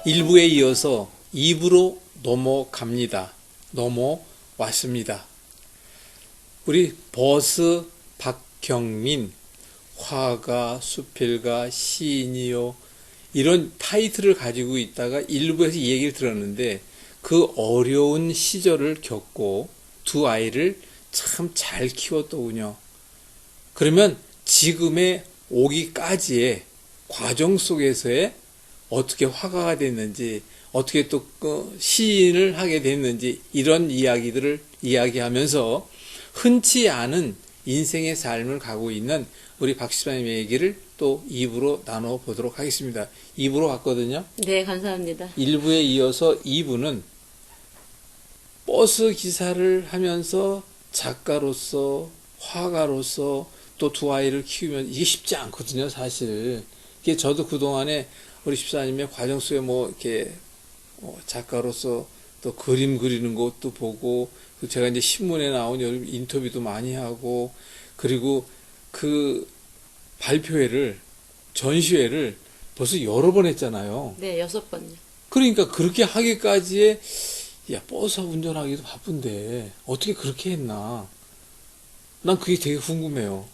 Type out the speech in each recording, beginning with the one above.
1부에 이어서 2부로 넘어왔습니다. 우리 버스 박경민, 화가, 수필가, 시인이요, 이런 타이틀을 가지고 있다가 1부에서 이 얘기를 들었는데 그 어려운 시절을 겪고 두 아이를 참 잘 키웠더군요. 그러면 지금의 오기까지의 과정 속에서의 어떻게 화가가 됐는지, 어떻게 또 시인을 하게 됐는지, 이런 이야기들을 이야기하면서 흔치 않은 인생의 삶을 가고 있는 우리 박 집사님의 얘기를 또 2부로 나눠보도록 하겠습니다. 2부로 갔거든요. 네, 감사합니다. 1부에 이어서 2부는 버스 기사를 하면서 작가로서, 화가로서 또 두 아이를 키우면 이게 쉽지 않거든요, 사실. 이게 저도 그동안에 우리 집사님의 과정 속에 이렇게 작가로서 또 그림 그리는 것도 보고, 제가 이제 신문에 나온 인터뷰도 많이 하고, 그리고 그 발표회를, 전시회를 벌써 여러 번 했잖아요. 네, 6번요. 그러니까 그렇게 하기까지의, 야, 버스 운전하기도 바쁜데 어떻게 그렇게 했나? 난 그게 되게 궁금해요.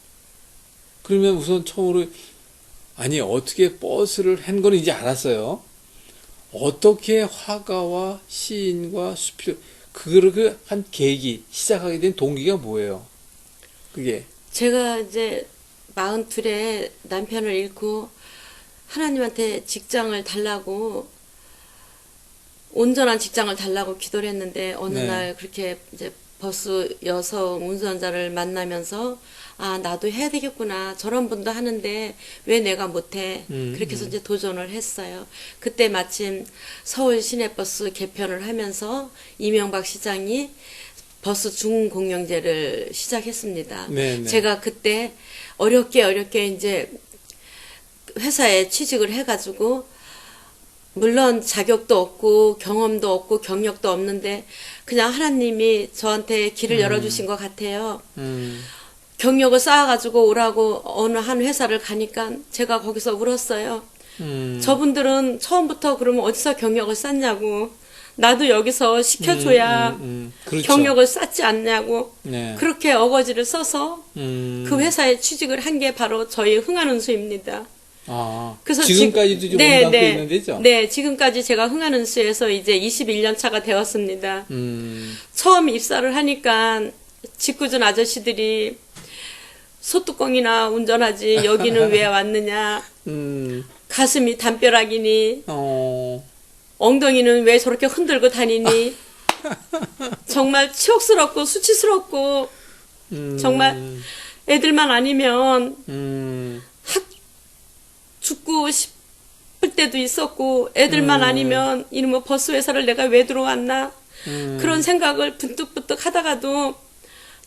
그러면 우선 처음으로, 아니, 어떻게 버스를 한 거는 이제 알았어요. 어떻게 화가와 시인과 수필, 그거를 한 계기, 시작하게 된 동기가 뭐예요? 그게. 제가 이제 42에 남편을 잃고 하나님한테 직장을 달라고, 온전한 직장을 달라고 기도를 했는데 어느 네. 날 그렇게 이제 버스 여성 운전자를 만나면서 아, 나도 해야 되겠구나. 저런 분도 하는데 왜 내가 못해? 그렇게 해서 이제 도전을 했어요. 그때 마침 서울 시내버스 개편을 하면서 이명박 시장이 버스 중공영제를 시작했습니다. 네네. 제가 그때 어렵게 이제 회사에 취직을 해가지고, 물론 자격도 없고 경험도 없고 경력도 없는데 그냥 하나님이 저한테 길을 열어주신 것 같아요. 경력을 쌓아가지고 오라고 어느 한 회사를 가니까 제가 거기서 울었어요. 저분들은 처음부터 그러면 어디서 경력을 쌓냐고, 나도 여기서 시켜줘야 그렇죠. 경력을 쌓지 않냐고, 네. 그렇게 어거지를 써서 그 회사에 취직을 한 게 바로 저희 흥하는수입니다. 아, 그래서 지금까지도 좀 네, 담고 네, 있는 데죠? 네, 지금까지 제가 흥하는수에서 이제 21년 차가 되었습니다. 처음 입사를 하니까 직구준 아저씨들이 소뚜껑이나 운전하지 여기는 왜 왔느냐, 가슴이 담벼락이니, 엉덩이는 왜 저렇게 흔들고 다니니, 정말 치욕스럽고 수치스럽고, 정말 애들만 아니면 죽고 싶을 때도 있었고, 애들만 아니면 이놈의 버스 회사를 내가 왜 들어왔나, 그런 생각을 분뜩분뜩 하다가도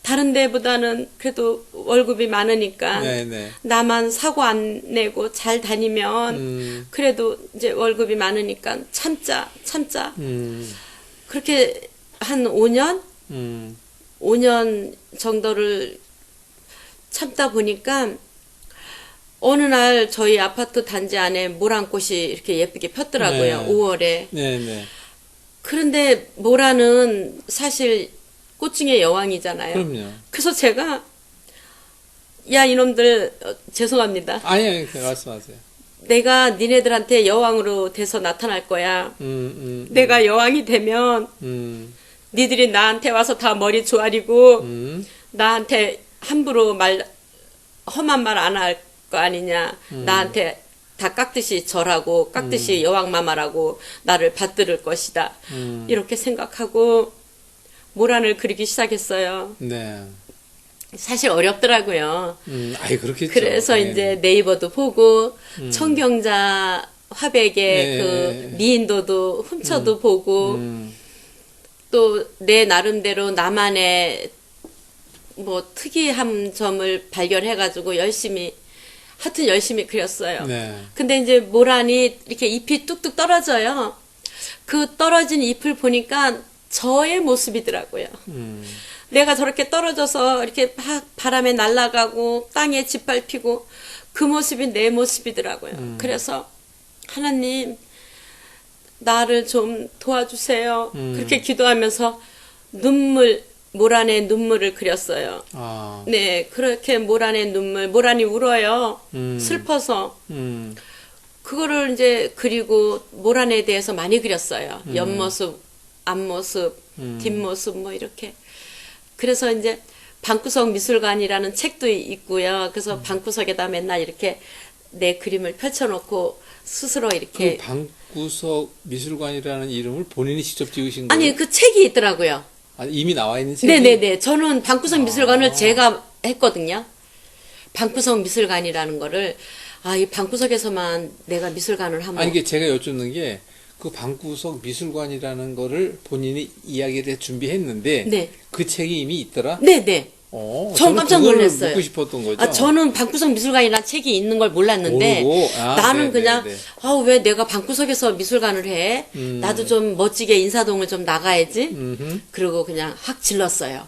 다른 데보다는 그래도 월급이 많으니까 네네. 나만 사고 안 내고 잘 다니면 그래도 이제 월급이 많으니까 참자 그렇게 한 5년 정도를 참다 보니까 어느 날 저희 아파트 단지 안에 모란꽃이 이렇게 예쁘게 폈더라고요. 네. 5월에. 네네. 그런데 모란은 사실 꽃 중에 여왕이잖아요. 그럼요. 그래서 제가, 야 이놈들, 죄송합니다. 아니, 말씀하세요. 내가 니네들한테 여왕으로 돼서 나타날 거야. 내가 여왕이 되면 니들이 나한테 와서 다 머리 조아리고 나한테 함부로 험한 말 안 할 거 아니냐. 나한테 다 깍듯이 절하고 깍듯이 여왕마마라고 나를 받들을 것이다. 이렇게 생각하고 모란을 그리기 시작했어요. 네. 사실 어렵더라고요. 아이, 그렇겠죠. 그래서 당연히. 이제 네이버도 보고 청경자 화백의 네. 그 미인도도 훔쳐도 보고 또 내 나름대로 나만의 뭐 특이한 점을 발견해가지고 열심히 그렸어요. 네. 근데 이제 모란이 이렇게 잎이 뚝뚝 떨어져요. 그 떨어진 잎을 보니까 저의 모습이더라고요. 내가 저렇게 떨어져서 이렇게 막 바람에 날아가고 땅에 짓밟히고 그 모습이 내 모습이더라고요. 그래서 하나님, 나를 좀 도와주세요. 그렇게 기도하면서 물 안에 눈물을 그렸어요. 아, 네, 그렇게 물 안에 눈물, 물 안이 울어요. 슬퍼서. 그거를 이제 그리고 물 안에 대해서 많이 그렸어요. 옆모습, 앞모습, 뒷모습 뭐 이렇게. 그래서 이제 방구석 미술관이라는 책도 있고요. 그래서 방구석에다 맨날 이렇게 내 그림을 펼쳐놓고 스스로 그 이렇게. 방구석 미술관이라는 이름을 본인이 직접 지으신 거예요? 아니, 그 책이 있더라고요. 아니, 이미 나와 있는 책이? 네네네. 저는 방구석 미술관을 제가 했거든요. 방구석 미술관이라는 거를, 이 방구석에서만 내가 미술관을 하면. 아니, 이게 제가 여쭙는 게, 그 방구석 미술관이라는 거를 본인이 이야기에 대해 준비했는데, 네. 그 책이 이미 있더라? 네네. 전 전 깜짝 놀랐어요. 묻고 싶었던 거죠. 저는 방구석 미술관이라는 책이 있는 걸 몰랐는데, 모르고? 나는 그냥, 네네네. 왜 내가 방구석에서 미술관을 해? 나도 좀 멋지게 인사동을 좀 나가야지? 그리고 그냥 확 질렀어요.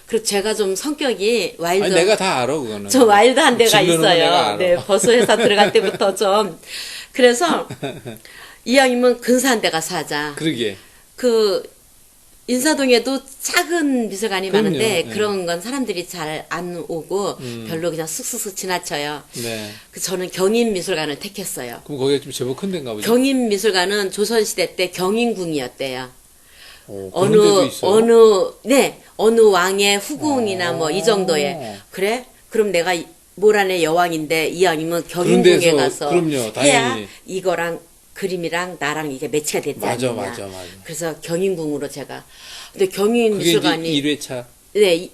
그리고 제가 좀 성격이 아니, 내가 다 알아, 그거는. 좀 와일드한 데가 질르는 거 내가 있어요. 알아. 네, 버스회사 들어갈 때부터 좀. 그래서, 이왕이면 근사한 데 가서 하자. 그러게. 인사동에도 작은 미술관이 그럼요. 많은데 네. 그런 건 사람들이 잘 안 오고 별로 그냥 쓱쓱쓱 지나쳐요. 네. 저는 경인미술관을 택했어요. 그럼 거기가 좀 제법 큰 데인가 보죠? 경인미술관은 조선시대 때 경인궁이었대요. 그런 데도 있어요? 어느 왕의 후궁이나 뭐 이 정도의. 그래? 그럼 내가 뭘 안에 여왕인데 이왕이면 경인궁에 데서, 가서 그럼요, 해야 당연히. 이거랑 그림이랑 나랑 이게 매치가 되지 않느냐. 맞아. 그래서 경인궁으로 제가. 근데 그게 경인미술관이 이제 1회차. 네,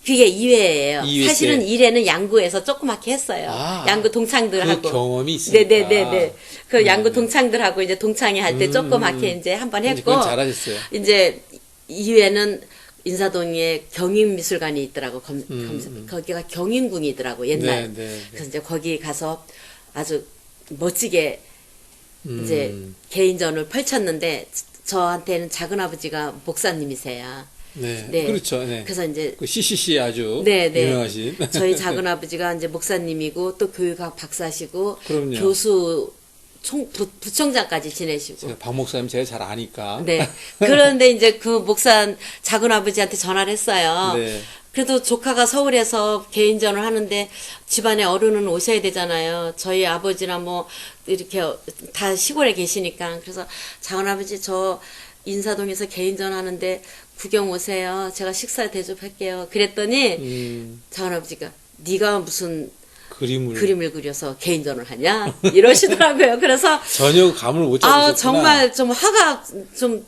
그게 2회예요. 2회 사실은 때. 1회는 양구에서 조그맣게 했어요. 아, 양구 동창들하고. 그 경험이 있으니까. 네네네네. 그 양구 동창들하고 이제 동창회 할 때 조그맣게 이제 한번 이제 했고. 그건 잘하셨어요. 이제 2회는 인사동에 경인미술관이 있더라고. 거기가 경인궁이더라고, 옛날. 네. 그래서 이제 거기 가서 아주 멋지게 이제 개인전을 펼쳤는데 저한테는 작은아버지가 목사님이세요. 네. 네. 그렇죠. 네. 그래서 이제 그 CCC 아주 네. 유명하신. 저희 작은아버지가 이제 목사님이고 또 교육학 박사시고 그럼요. 교수 부총장까지 지내시고. 제가 박 목사님 제가 잘 아니까. 네. 그런데 이제 그 작은아버지한테 전화를 했어요. 네. 그래도 조카가 서울에서 개인전을 하는데 집안에 어른은 오셔야 되잖아요. 저희 아버지나 뭐 이렇게 다 시골에 계시니까. 그래서 작은아버지 저 인사동에서 개인전 하는데 구경 오세요. 제가 식사 대접할게요. 그랬더니 작은아버지가 네가 무슨 그림을 그려서 개인전을 하냐? 이러시더라고요. 그래서 전혀 감을 못 잡으셨구나. 정말 좀 화가 좀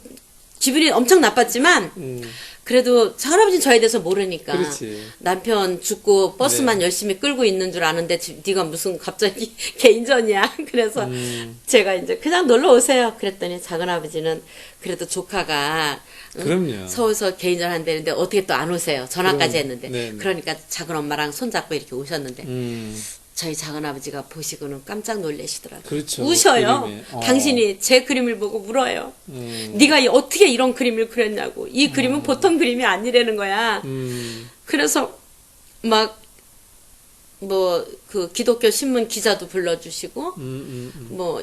기분이 엄청 나빴지만 그래도 할아버지는 저에 대해서 모르니까 그렇지. 남편 죽고 버스만 네. 열심히 끌고 있는 줄 아는데 네가 무슨 갑자기 개인전이야. 그래서 제가 이제 그냥 놀러 오세요. 그랬더니 작은아버지는 그래도 조카가 그럼요. 서울서 개인전 한다는데 어떻게 또 안 오세요. 전화까지 했는데. 네. 그러니까 작은 엄마랑 손잡고 이렇게 오셨는데 음. 저희 작은아버지가 보시고는 깜짝 놀라시더라고요. 그렇죠. 우셔요. 그림에. 당신이 제 그림을 보고 울어요. 네가 어떻게 이런 그림을 그렸냐고. 이 그림은 보통 그림이 아니라는 거야. 그래서 막 뭐 그 기독교 신문 기자도 불러주시고 뭐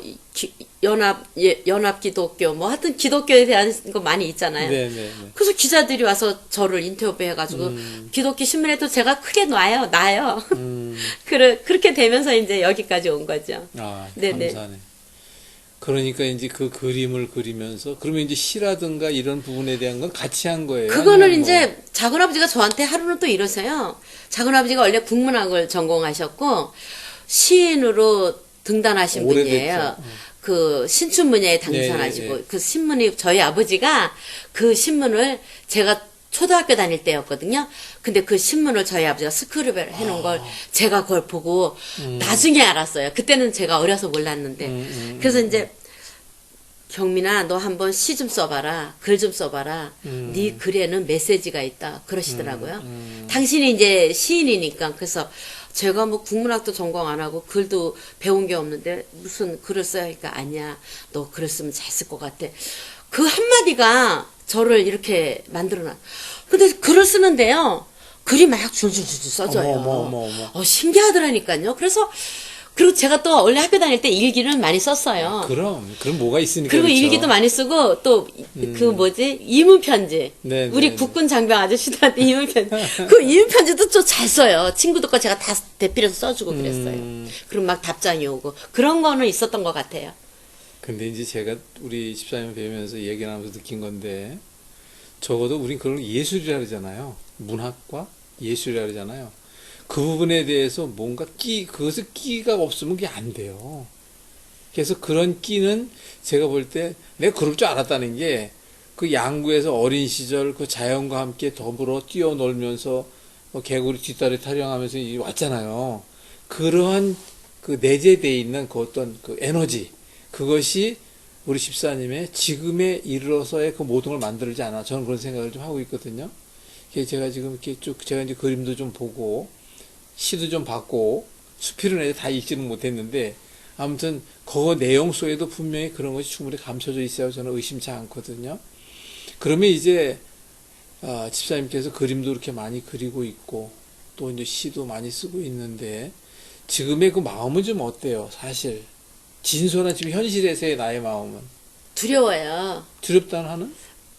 연합 기독교 뭐 하여튼 기독교에 대한 거 많이 있잖아요. 네. 그래서 기자들이 와서 저를 인터뷰해가지고 기독교 신문에도 제가 크게 나요. 그렇게 되면서 이제 여기까지 온 거죠. 아, 네네. 감사하네. 그러니까 이제 그 그림을 그리면서 그러면 이제 시라든가 이런 부분에 대한 건 같이 한 거예요. 그거는 아니면 이제 작은아버지가 저한테 하루는 또 이러세요. 작은아버지가 원래 국문학을 전공하셨고 시인으로 등단하신 오래됐죠. 분이에요. 그 신춘문예에 당선하시고 예. 그 신문이 저희 아버지가 그 신문을 제가 초등학교 다닐 때였거든요. 근데 그 신문을 저희 아버지가 스크립을 해놓은 걸 제가 그걸 보고 나중에 알았어요. 그때는 제가 어려서 몰랐는데. 그래서 이제 경민아 너 한번 시 좀 써봐라. 글 좀 써봐라. 네 글에는 메시지가 있다. 그러시더라고요. 당신이 이제 시인이니까. 그래서 제가 뭐 국문학도 전공 안 하고 글도 배운 게 없는데 무슨 글을 써야 하니까 아니야. 너 글을 쓰면 잘 쓸 것 같아. 그 한마디가 저를 이렇게 만들어놔. 근데 글을 쓰는데요. 글이 막 줄줄줄줄 써져요. 어머. 신기하더라니까요. 그래서 그리고 제가 또 원래 학교 다닐 때 일기를 많이 썼어요. 그럼 뭐가 있으니까. 그리고 그렇죠. 일기도 많이 쓰고 또 그 뭐지 이문 편지 네, 우리 네, 국군 장병 아저씨들한테 이문 편지 그 이문 편지도 좀 잘 써요. 친구들과 제가 다 대필해서 써주고 그랬어요. 그럼 막 답장이 오고 그런 거는 있었던 것 같아요. 근데 이제 제가 우리 집사님 뵈면서 얘기 나누면서 느낀 건데, 적어도 우린 그런 걸 예술이라 그러잖아요. 문학과 예술이라 그러잖아요. 그 부분에 대해서 뭔가 그것을 끼가 없으면 그게 안 돼요. 그래서 그런 끼는 제가 볼 때 내가 그럴 줄 알았다는 게, 그 양구에서 어린 시절 그 자연과 함께 더불어 뛰어놀면서 개구리 뒷다리 타령하면서 왔잖아요. 그러한 그 내재되어 있는 그 어떤 그 에너지, 그것이 우리 집사님의 지금에 이르러서의 그 모든 걸 만들지 않아. 저는 그런 생각을 좀 하고 있거든요. 그래서 제가 지금 이렇게 쭉 제가 이제 그림도 좀 보고 시도 좀 받고 수필은 다 읽지는 못했는데, 아무튼 그 내용 속에도 분명히 그런 것이 충분히 감춰져 있어야 저는 의심치 않거든요. 그러면 이제 집사님께서 그림도 이렇게 많이 그리고 있고 또 이제 시도 많이 쓰고 있는데, 지금의 그 마음은 좀 어때요? 사실 진솔한 지금 현실에서의 나의 마음은 두려워요. 두렵다는 하는?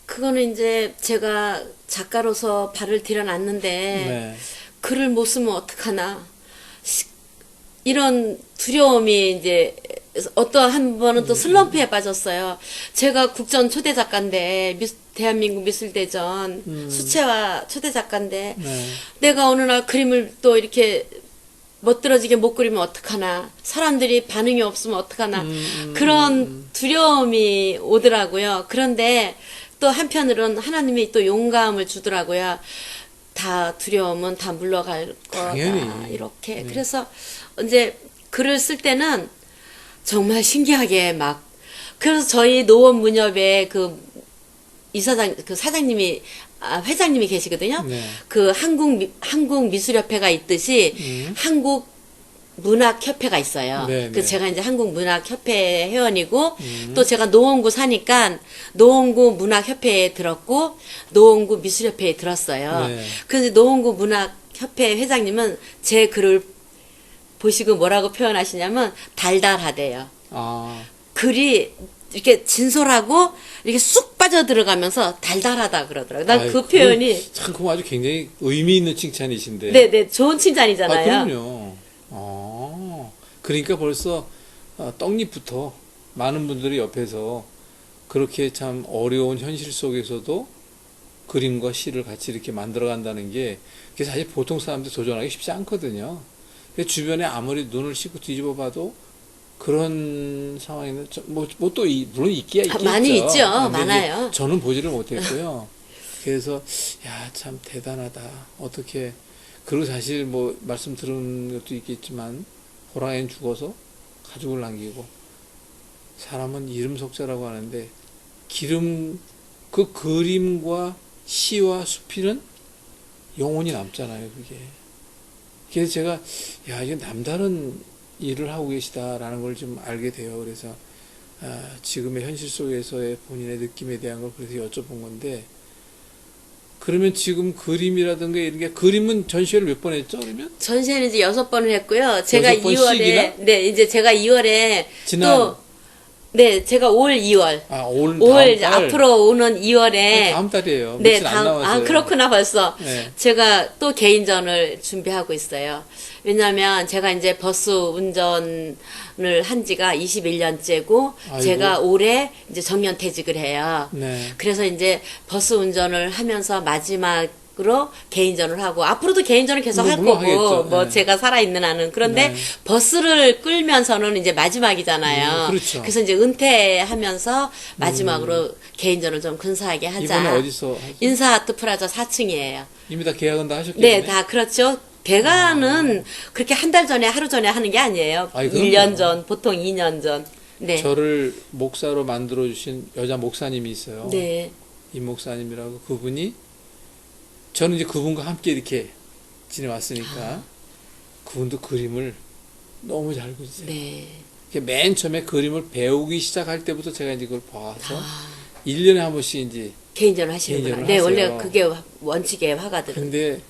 그거는 이제 제가 작가로서 발을 들여놨는데 네. 글을 못 쓰면 어떡하나 이런 두려움이 이제 한 번은 또 슬럼프에 빠졌어요. 제가 국전 초대 작가인데 대한민국 미술대전 수채화 초대 작가인데 네. 내가 어느 날 그림을 또 이렇게 멋들어지게 못 그리면 어떡하나 사람들이 반응이 없으면 어떡하나 그런 두려움이 오더라고요. 그런데 또 한편으로는 하나님이 또 용감을 주더라고요. 다 두려움은 다 물러갈 거다. 당연히. 이렇게. 그래서 이제 글을 쓸 때는 정말 신기하게 막 그래서 저희 노원 문협에 그 이사장 그 사장님이 회장님이 계시거든요. 네. 그 한국 미술협회가 있듯이 한국 문학협회가 있어요. 네, 그 네. 제가 이제 한국문학협회 회원이고 또 제가 노원구 사니까 노원구 문학협회에 들었고 노원구 미술협회에 들었어요. 네. 그래서 노원구 문학협회 회장님은 제 글을 보시고 뭐라고 표현하시냐면 달달하대요. 아, 글이 이렇게 진솔하고 이렇게 쑥 빠져 들어가면서 달달하다 그러더라고요. 난 그 표현이 참 그거 아주 굉장히 의미 있는 칭찬이신데. 네네 좋은 아, 칭찬이잖아요. 그럼요. 그러니까 벌써 떡잎부터 많은 분들이 옆에서 그렇게 참 어려운 현실 속에서도 그림과 시를 같이 이렇게 만들어 간다는 게, 그게 사실 보통 사람들 도전하기 쉽지 않거든요. 주변에 아무리 눈을 씻고 뒤집어 봐도 그런 상황에는 또 물론 있긴 많이 있죠. 있죠. 근데 많아요. 이제 저는 보지를 못했고요. 그래서 야, 참 대단하다. 어떻게. 그리고 사실 뭐 말씀 들은 것도 있겠지만 호랑이는 죽어서 가족을 남기고 사람은 이름 속자라고 하는데, 그 그림과 시와 수필은 영혼이 남잖아요. 그게. 그래서 제가 야, 이게 남다른 일을 하고 계시다라는 걸 좀 알게 돼요. 그래서 지금의 현실 속에서의 본인의 느낌에 대한 걸 그래서 여쭤본 건데, 그러면 지금 그림이라든가 이런 게, 그림은 전시회를 몇 번 했죠? 그러면? 전시회는 이제 6번을 했고요. 제가 6번씩이나? 2월에 네 이제 제가 2월에 지난 또 네 제가 올 2월 올 5월 다음 달? 앞으로 오는 2월에 다음 달이에요. 네, 며칠 안 남았어요. 그렇구나, 벌써. 네. 제가 또 개인전을 준비하고 있어요. 왜냐면 제가 이제 버스 운전을 한 지가 21년째고, 아이고. 제가 올해 이제 정년퇴직을 해요. 네. 그래서 이제 버스 운전을 하면서 마지막으로 개인전을 하고, 앞으로도 개인전을 계속 할 물론 거고, 하겠죠. 뭐 네. 제가 살아있는 한은. 그런데 네. 버스를 끌면서는 이제 마지막이잖아요. 그렇죠. 그래서 이제 은퇴하면서 마지막으로 개인전을 좀 근사하게 하자. 이번에 어디서 하죠? 인사아트 프라자 4층이에요. 이미 다 계약은 다 하셨겠네. 네, 다 그렇죠. 대가는 그렇게 한 달 전에 하루 전에 하는 게 아니에요. 아이, 그럼요. 1년 전, 보통 2년 전. 네. 저를 목사로 만들어 주신 여자 목사님이 있어요. 네. 임 목사님이라고. 그분이, 저는 이제 그분과 함께 이렇게 지내왔으니까 그분도 그림을 너무 잘 그리세요. 네. 맨 처음에 그림을 배우기 시작할 때부터 제가 이제 그걸 봐서 아, 1년에 한 번씩 이제. 개인전을 하시는구나. 개인전을 네, 하세요. 원래 그게 원칙의 화가들은. 근데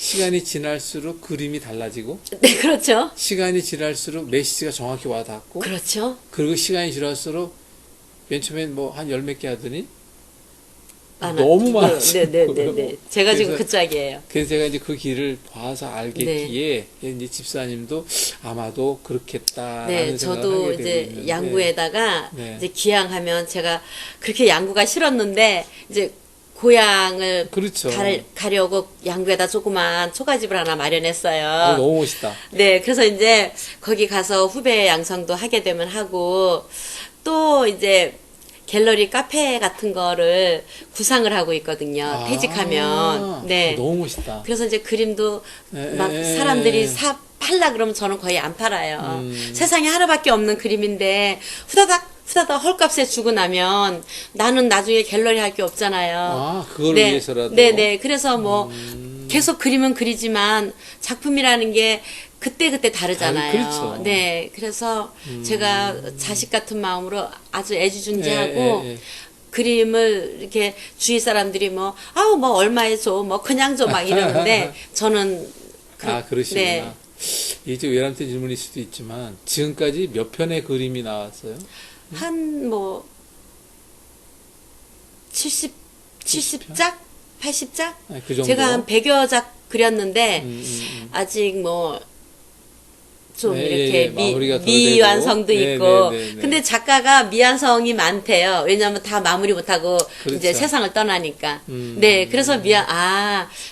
시간이 지날수록 그림이 달라지고 네, 그렇죠. 시간이 지날수록 메시지가 정확히 와닿고 그렇죠. 그리고 시간이 지날수록 맨 처음엔 뭐 한 열 몇 개 하더니 아, 너무 네, 많아지는 네, 네, 거예요. 네. 제가 지금 그래서 그 짝이에요. 그래서 제가 이제 그 길을 봐서 알겠기에 이제 집사님도 아마도 그렇겠다라는 네, 생각을 저도 하게 되고 이제 있는데 양구에다가 네. 이제 기양하면 제가 그렇게 양구가 싫었는데 이제 고향을 그렇죠. 가려고 양구에다 조그만 초가집을 하나 마련했어요. 너무 멋있다. 네, 그래서 이제 거기 가서 후배 양성도 하게 되면 하고 또 이제 갤러리 카페 같은 거를 구상을 하고 있거든요. 퇴직하면. 네. 너무 멋있다. 그래서 이제 그림도 에, 막 에, 에. 사람들이 팔라 그러면 저는 거의 안 팔아요. 세상에 하나밖에 없는 그림인데 후다닥 헐값에 주고 나면 나는 나중에 갤러리 할 게 없잖아요. 그걸 네, 위해서라도. 네네. 그래서 뭐 계속 그림은 그리지만 작품이라는 게 그때 다르잖아요. 그렇죠. 네. 그래서 제가 자식 같은 마음으로 아주 애지중지하고 예. 그림을 이렇게 주위 사람들이 뭐 얼마에 줘, 뭐 그냥 줘 막 이러는데 저는 그러시구나. 네. 이제 외람된 질문일 수도 있지만 지금까지 몇 편의 그림이 나왔어요? 한 뭐 70작? 80작? 그 정도. 제가 한 100여 작 그렸는데 아직 뭐 좀 예, 이렇게 마무리가 덜 미완성도 되고. 있고. 네. 근데 작가가 미완성이 많대요. 왜냐하면 다 마무리 못하고 그렇죠. 이제 세상을 떠나니까. 네, 그래서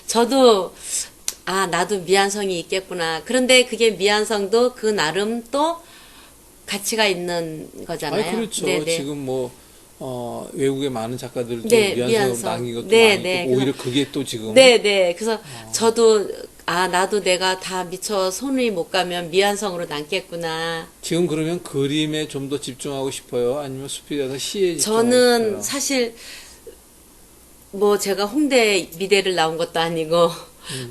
저도 나도 미완성이 있겠구나. 그런데 그게 미완성도 그 나름 또 가치가 있는 거잖아요. 그렇죠. 네네. 지금 뭐 외국의 많은 작가들도 네, 미완성으로 미완성. 남긴 것도 네, 많이 네. 있고 오히려 그게 또 지금 네네. 그래서 저도 나도 내가 다 미처 손이 못 가면 미완성으로 남겠구나. 지금 그러면 그림에 좀 더 집중하고 싶어요? 아니면 숲이 가서 시에 집중하고 저는 싶어요? 사실 뭐 제가 홍대 미대를 나온 것도 아니고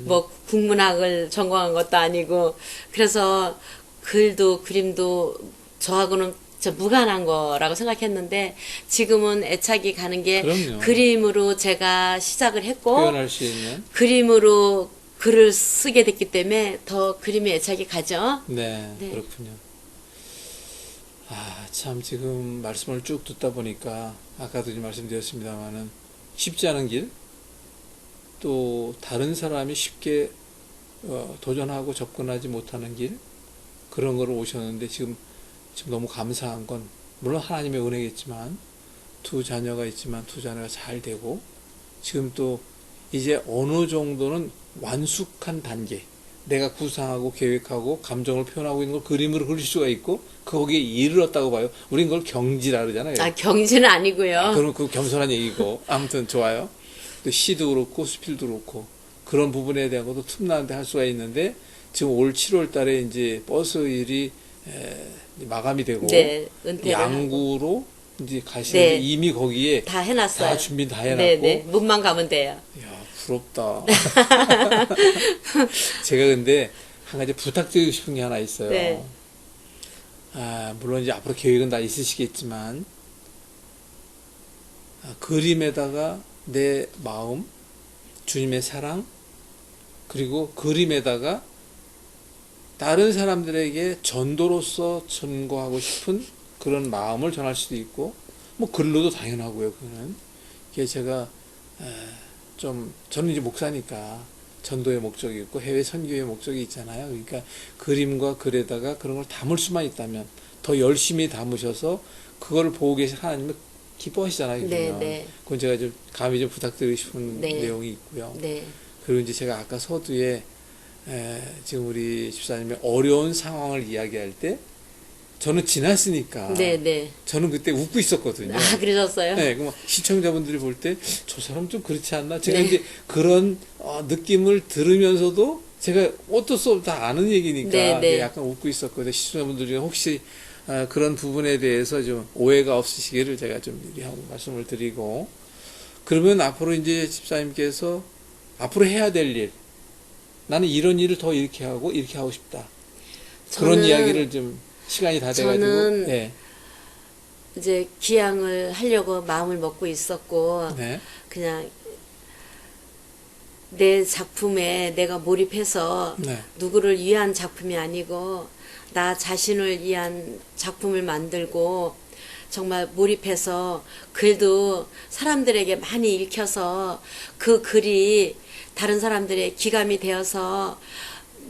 뭐 국문학을 전공한 것도 아니고 그래서 글도 그림도 저하고는 무관한 거라고 생각했는데 지금은 애착이 가는 게 그럼요. 그림으로 제가 시작을 했고 표현할 수 있는 그림으로 글을 쓰게 됐기 때문에 더 그림에 애착이 가죠. 네, 네. 그렇군요. 참 지금 말씀을 쭉 듣다 보니까 아까도 말씀드렸습니다만은 쉽지 않은 길, 또 다른 사람이 쉽게 도전하고 접근하지 못하는 길, 그런 거를 오셨는데 지금 너무 감사한 건 물론 하나님의 은혜겠지만 두 자녀가 있지만 두 자녀가 잘 되고 지금 또 이제 어느 정도는 완숙한 단계, 내가 구상하고 계획하고 감정을 표현하고 있는 걸 그림으로 그릴 수가 있고 거기에 이르렀다고 봐요. 우린 그걸 경지라 그러잖아요. 경지는 아니고요. 그럼 그 겸손한 얘기고 아무튼 좋아요. 또 시도 그렇고 수필도 그렇고 그런 부분에 대한 것도 틈나는데 할 수가 있는데 지금 올 7월 달에 이제 버스 일이 마감이 되고 네, 은퇴를 양구로 이제 가시는데 네. 이미 거기에 다 해놨어요. 다 준비 다 해놨고 네네. 문만 가면 돼요. 이야 부럽다. 제가 근데 한 가지 부탁드리고 싶은 게 하나 있어요. 네. 물론 이제 앞으로 계획은 다 있으시겠지만 그림에다가 내 마음, 주님의 사랑, 그리고 그림에다가 다른 사람들에게 전도로서 전거하고 싶은 그런 마음을 전할 수도 있고, 뭐 글로도 당연하고요. 그거는 이게 제가 저는 이제 목사니까 전도의 목적이 있고 해외 선교의 목적이 있잖아요. 그러니까 그림과 글에다가 그런 걸 담을 수만 있다면 더 열심히 담으셔서 그거를 보고 계신 하나님은 기뻐하시잖아요. 네, 그러면. 네. 그건 제가 좀 감히 좀 부탁드리고 싶은 네. 내용이 있고요. 네. 그리고 이제 제가 아까 서두에 지금 우리 집사님의 어려운 상황을 이야기할 때 저는 지났으니까 네. 저는 그때 웃고 있었거든요. 그러셨어요? 네, 그럼 시청자분들이 볼 때 저 사람 좀 그렇지 않나? 제가 네. 이제 그런 느낌을 들으면서도 제가 어쩔 수 없이 다 아는 얘기니까 네. 약간 웃고 있었거든요. 시청자분들 중에 혹시 그런 부분에 대해서 좀 오해가 없으시기를 제가 좀 미리 하고 말씀을 드리고 그러면 앞으로 이제 집사님께서 앞으로 해야 될 일, 나는 이런 일을 더 이렇게 하고 싶다. 그런 이야기를 좀 시간이 다 돼가지고 저는 네. 이제 기양을 하려고 마음을 먹고 있었고 네. 그냥 내 작품에 내가 몰입해서 네. 누구를 위한 작품이 아니고 나 자신을 위한 작품을 만들고 정말 몰입해서 글도 사람들에게 많이 읽혀서 그 글이 다른 사람들의 기감이 되어서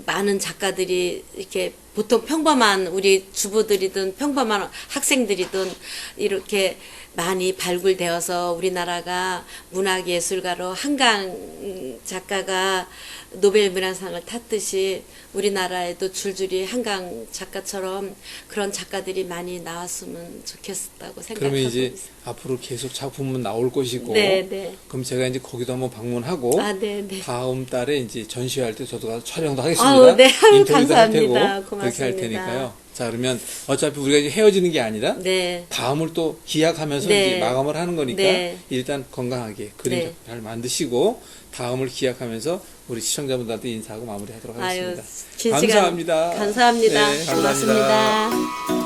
많은 작가들이 이렇게 보통 평범한 우리 주부들이든 평범한 학생들이든 이렇게 많이 발굴되어서 우리나라가 문학예술가로 한강 작가가 노벨 문학상을 탔듯이 우리나라에도 줄줄이 한강 작가처럼 그런 작가들이 많이 나왔으면 좋겠다고 생각하고 그러면 이제 있어요. 앞으로 계속 작품은 나올 것이고, 네, 네. 그럼 제가 이제 거기도 한번 방문하고, 아, 네, 네. 다음 달에 이제 전시할 때 저도 가서 촬영도 하겠습니다. 아우, 네. 아유, 인터뷰도 할 테고, 감사합니다. 그렇게 할 고맙습니다. 테니까요. 자, 그러면 어차피 우리가 이제 헤어지는 게 아니라, 네. 다음을 또 기약하면서 네. 이제 마감을 하는 거니까, 네. 일단 건강하게 그림 네. 작품 잘 만드시고, 다음을 기약하면서 우리 시청자분들한테 인사하고 마무리하도록 아유, 하겠습니다. 긴 시간 감사합니다. 감사합니다. 네, 감사합니다. 고맙습니다.